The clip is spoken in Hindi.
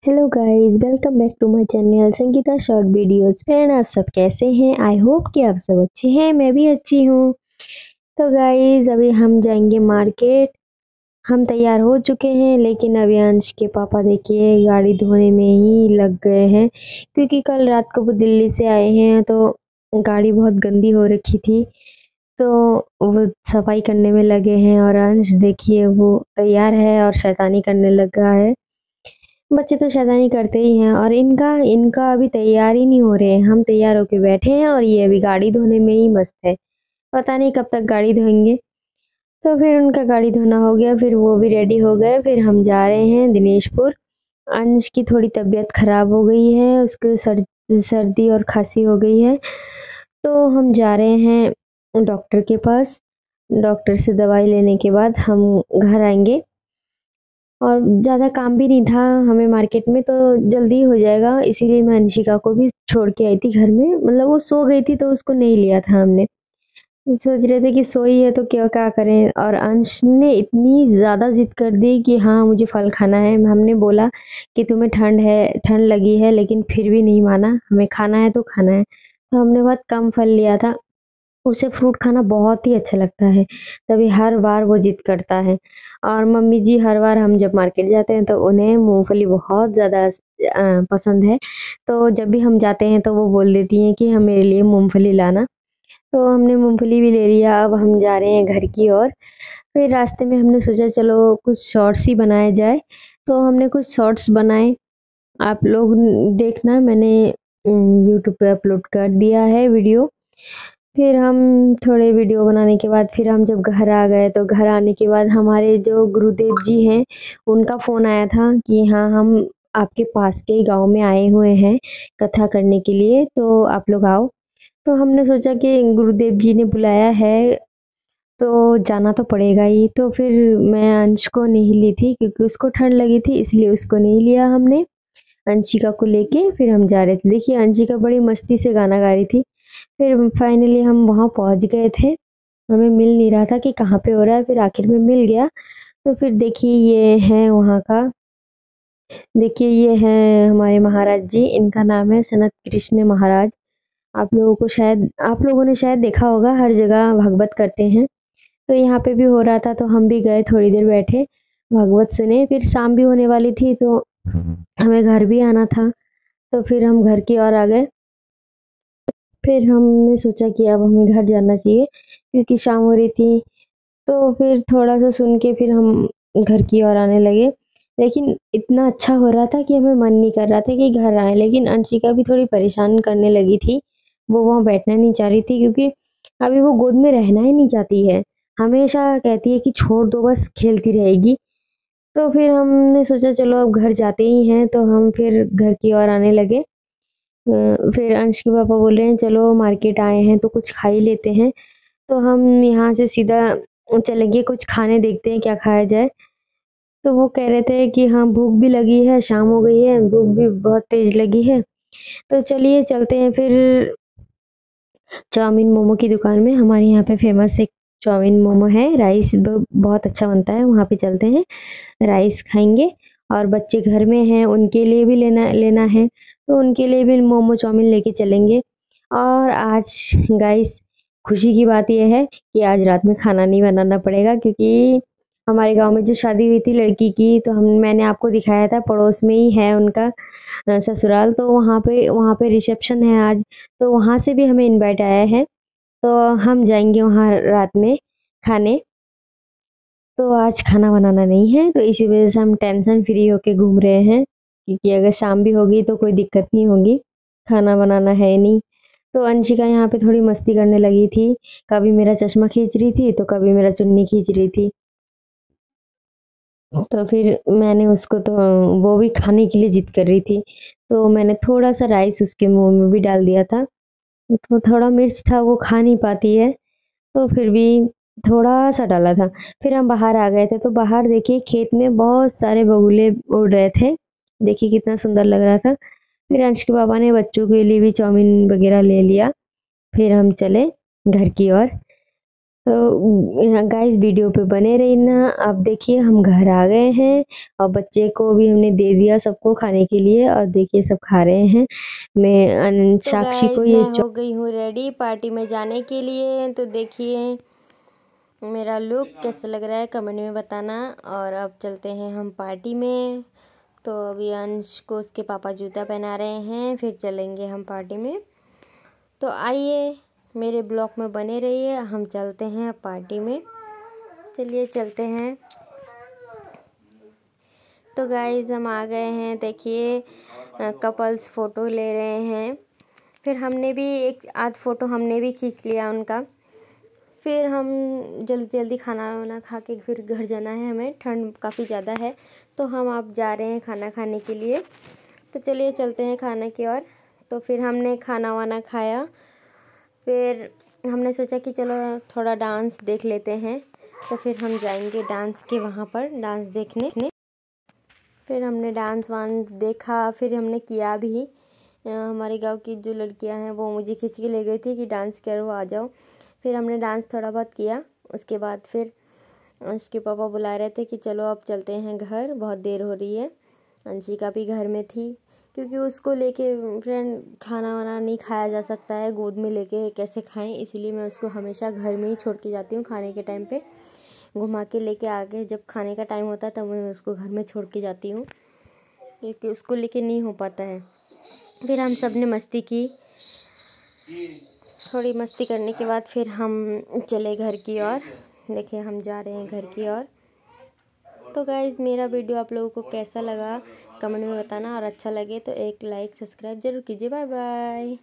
Hello guys, welcome back to my channel Sangeeta short videos. Friend, आप सब कैसे हैं? आई होप कि आप सब अच्छे हैं। मैं भी अच्छी हूँ। तो गाइस, अभी हम जाएंगे मार्केट। हम तैयार हो चुके हैं, लेकिन अभी अंश के पापा देखिए गाड़ी धोने में ही लग गए हैं, क्योंकि कल रात को वो दिल्ली से आए हैं तो गाड़ी बहुत गंदी हो रखी थी। तो वो सफाई करने में लगे हैं और अंश देखिए वो तैयार है और शैतानी करने लगा है। बच्चे तो शैतानी करते ही हैं और इनका इनका अभी तैयार ही नहीं हो रहे हैं। हम तैयार होके बैठे हैं और ये अभी गाड़ी धोने में ही मस्त है। पता नहीं कब तक गाड़ी धोएंगे। तो फिर उनका गाड़ी धोना हो गया, फिर वो भी रेडी हो गए, फिर हम जा रहे हैं दिनेशपुर। अंश की थोड़ी तबीयत खराब हो गई है, उसको सर्दी और खांसी हो गई है। तो हम जा रहे हैं डॉक्टर के पास। डॉक्टर से दवाई लेने के बाद हम घर आएंगे। और ज़्यादा काम भी नहीं था हमें मार्केट में, तो जल्दी हो जाएगा, इसीलिए मैं अंशिका को भी छोड़ के आई थी घर में। मतलब वो सो गई थी तो उसको नहीं लिया था हमने। सोच रहे थे कि सोई है तो क्या क्या करें, और अंश ने इतनी ज़्यादा जिद कर दी कि हाँ मुझे फल खाना है। हमने बोला कि तुम्हें ठंड लगी है, लेकिन फिर भी नहीं माना। हमें खाना है तो खाना है। तो हमने बहुत कम फल लिया था। उसे फ्रूट खाना बहुत ही अच्छा लगता है, तभी हर बार वो ज़िद करता है। और मम्मी जी हर बार हम जब मार्केट जाते हैं तो उन्हें मूँगफली बहुत ज़्यादा पसंद है। तो जब भी हम जाते हैं तो वो बोल देती हैं कि हाँ मेरे लिए मूँगफली लाना। तो हमने मूँगफली भी ले लिया। अब हम जा रहे हैं घर की ओर। फिर रास्ते में हमने सोचा चलो कुछ शॉर्ट्स ही बनाया जाए, तो हमने कुछ शॉर्ट्स बनाए। आप लोग देखना, मैंने यूट्यूब पे अपलोड कर दिया है वीडियो। फिर हम थोड़े वीडियो बनाने के बाद फिर हम जब घर आ गए, तो घर आने के बाद हमारे जो गुरुदेव जी हैं, उनका फ़ोन आया था कि हाँ, हम आपके पास के ही गाँव में आए हुए हैं कथा करने के लिए, तो आप लोग आओ। तो हमने सोचा कि गुरुदेव जी ने बुलाया है, तो जाना तो पड़ेगा ही। तो फिर मैं अंश को नहीं ली थी क्योंकि उसको ठंड लगी थी, इसलिए उसको नहीं लिया हमने। अंशिका को लेके फिर हम जा रहे थे। देखिए अंशिका बड़ी मस्ती से गाना गा रही थी। फिर फाइनली हम वहाँ पहुँच गए थे। हमें मिल नहीं रहा था कि कहाँ पे हो रहा है, फिर आखिर में मिल गया। तो फिर देखिए ये है वहाँ का। देखिए ये हैं हमारे महाराज जी, इनका नाम है सनत कृष्ण महाराज। आप लोगों ने शायद देखा होगा, हर जगह भागवत करते हैं। तो यहाँ पे भी हो रहा था तो हम भी गए, थोड़ी देर बैठे, भागवत सुने। फिर शाम भी होने वाली थी तो हमें घर भी आना था, तो फिर हम घर की ओर आ गए। फिर हमने सोचा कि अब हमें घर जाना चाहिए क्योंकि शाम हो रही थी। तो फिर थोड़ा-सा सुन के फिर हम घर की ओर आने लगे। लेकिन इतना अच्छा हो रहा था कि हमें मन नहीं कर रहा था कि घर आएँ, लेकिन अंशिका भी थोड़ी परेशान करने लगी थी। वो वहाँ बैठना नहीं चाह रही थी क्योंकि अभी वो गोद में रहना ही नहीं चाहती है। हमेशा कहती है कि छोड़ दो, बस खेलती रहेगी। तो फिर हमने सोचा चलो अब घर जाते ही हैं, तो हम फिर घर की ओर आने लगे। फिर अंश के पापा बोल रहे हैं चलो मार्केट आए हैं तो कुछ खा ही लेते हैं। तो हम यहाँ से सीधा चलेंगे, कुछ खाने देखते हैं क्या खाया जाए। तो वो कह रहे थे कि हाँ भूख भी लगी है, शाम हो गई है, भूख भी बहुत तेज़ लगी है। तो चलिए चलते हैं फिर चाउमीन मोमो की दुकान में। हमारे यहाँ पे फ़ेमस एक चाउमीन मोमो है, राइस ब बहुत अच्छा बनता है, वहाँ पे चलते हैं, राइस खाएँगे। और बच्चे घर में हैं, उनके लिए भी लेना लेना है, तो उनके लिए भी मोमो चाउमीन लेके चलेंगे। और आज गाइस खुशी की बात ये है कि आज रात में खाना नहीं बनाना पड़ेगा, क्योंकि हमारे गाँव में जो शादी हुई थी लड़की की, तो हम मैंने आपको दिखाया था, पड़ोस में ही है उनका ससुराल। तो वहाँ पे रिसेप्शन है आज, तो वहाँ से भी हमें इनवाइट आया है। तो हम जाएँगे वहाँ रात में खाने। तो आज खाना बनाना नहीं है, तो इसी वज़ह से हम टेंशन फ्री होके घूम रहे हैं, क्योंकि अगर शाम भी होगी तो कोई दिक्कत नहीं होगी, खाना बनाना है नहीं। तो अंशिका यहाँ पे थोड़ी मस्ती करने लगी थी, कभी मेरा चश्मा खींच रही थी, तो कभी मेरा चुन्नी खींच रही थी। तो फिर मैंने उसको तो वो भी खाने के लिए ज़िद कर रही थी, तो मैंने थोड़ा-सा राइस उसके मुँह में भी डाल दिया था। तो थोड़ा मिर्च था, वो खा नहीं पाती है, तो फिर भी थोड़ा-सा डाला था। फिर हम बाहर आ गए थे, तो बाहर देखिए खेत में बहुत सारे बगुले उड़ रहे थे। देखिए कितना सुंदर लग रहा था। फिर अंश के पापा ने बच्चों के लिए भी चाउमीन वग़ैरह ले लिया। फिर हम चले घर की ओर। तो गाइस वीडियो पे बने रहना। अब देखिए हम घर आ गए हैं और बच्चे को भी हमने दे दिया सबको खाने के लिए, और देखिए सब खा रहे हैं। मैं तो साक्षी को गाइस ये मैं हो गई हूँ रेडी पार्टी में जाने के लिए। तो देखिए मेरा लुक कैसा लग रहा है कमेंट में बताना। और अब चलते हैं हम पार्टी में। तो अभी अंश को उसके पापा जूता पहना रहे हैं, फिर चलेंगे हम पार्टी में। तो आइए मेरे ब्लॉग में बने रहिए, हम चलते हैं अब पार्टी में। चलिए चलते हैं। तो गाइस हम आ गए हैं, देखिए कपल्स फ़ोटो ले रहे हैं। फिर हमने भी एक आध फ़ोटो हमने भी खींच लिया उनका। फिर हम जल्दी जल्दी खाना वाना खा के फिर घर जाना है हमें, ठंड काफ़ी ज़्यादा है। तो हम अब जा रहे हैं खाना खाने के लिए। तो चलिए चलते हैं खाने की ओर। तो फिर हमने खाना वाना खाया, फिर हमने सोचा कि चलो थोड़ा डांस देख लेते हैं। तो फिर हम जाएंगे डांस के वहाँ पर डांस देखने। फिर हमने डांस वांस देखा, फिर हमने किया भी। हमारे गांव की जो लड़कियां हैं वो मुझे खींच के ले गई थी कि डांस करो आ जाओ। फिर हमने डांस थोड़ा बहुत किया। उसके बाद फिर अंश के पापा बुला रहे थे कि चलो अब चलते हैं घर, बहुत देर हो रही है। अंशिका भी घर में थी, क्योंकि उसको लेके फ्रेंड खाना वाना नहीं खाया जा सकता है, गोद में लेके कैसे खाएं, इसीलिए मैं उसको हमेशा घर में ही छोड़ के जाती हूँ। खाने के टाइम पे घुमा के लेके आके जब खाने का टाइम होता है तब मैं उसको घर में छोड़ के जाती हूँ, क्योंकि उसको लेके नहीं हो पाता है। फिर हम सब ने मस्ती की, थोड़ी मस्ती करने के बाद फिर हम चले घर की ओर। देखिए हम जा रहे हैं घर की ओर। तो गाइज़ मेरा वीडियो आप लोगों को कैसा लगा कमेंट में बताना, और अच्छा लगे तो एक लाइक सब्सक्राइब जरूर कीजिए। Bye bye.